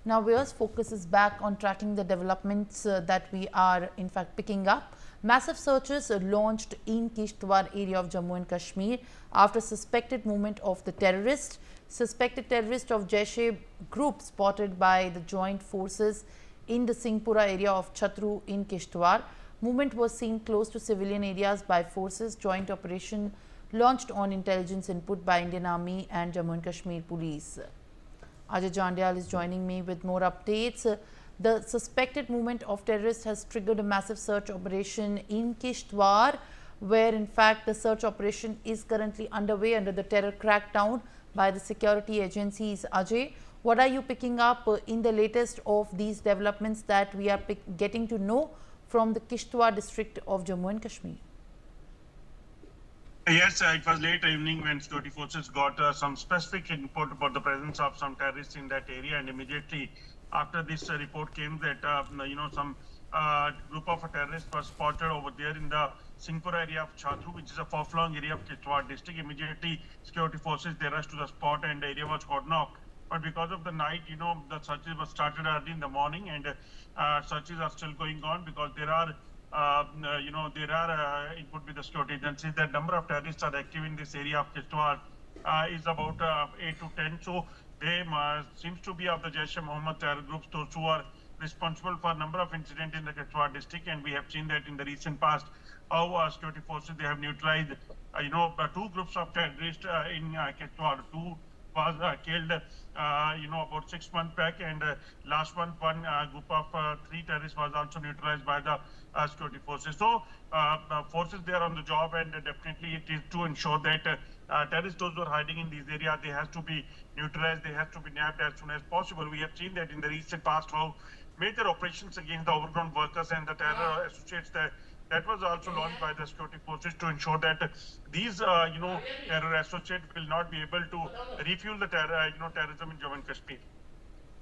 Now, viewers, focus is back on tracking the developments that we are in fact picking up. Massive searches launched in Kishtwar area of Jammu and Kashmir after suspected movement of the terrorist. Suspected terrorist of Jaish-e group spotted by the joint forces in the Singhpora area of Chatroo in Kishtwar. Movement was seen close to civilian areas by forces. Joint operation launched on intelligence input by Indian Army and Jammu and Kashmir Police. Ajay Jandyal is joining me with more updates. The suspected movement of terrorists has triggered a massive search operation in Kishtwar, where in fact the search operation is currently underway under the terror crackdown by the security agencies. Ajay, what are you picking up in the latest of these developments that we are getting to know from the Kishtwar district of Jammu and Kashmir? Yes, it was late evening when security forces got some specific input about the presence of some terrorists in that area, and immediately after this report came that some group of terrorists was spotted over there in the Singhpora area of Chatroo, which is a far-flung area of Kishtwar district. Immediately, security forces they rushed to the spot, and the area was cordoned off. But because of the night, the searches were started early in the morning, and searches are still going on because there are input with the security agencies that number of terrorists are active in this area of Kishtwar is about 8 to 10. So they seems to be of the Jaish-e-Mohammed terror groups, those who are responsible for a number of incidents in the Kishtwar district. And we have seen that in the recent past, how security forces, they have neutralized, two groups of terrorists in Kishtwar. Two was killed, about 6 months back, and last one group of 3 terrorists was also neutralized by the security forces. So forces they are on the job, and definitely it is to ensure that terrorists, those who are hiding in these areas, they have to be neutralized, they have to be nabbed as soon as possible. We have seen that in the recent past how major operations against the overgrown workers and the terror associates that was also launched by the security forces to ensure that these, terror associates will not be able to refuel the terrorism in Jammu and Kashmir.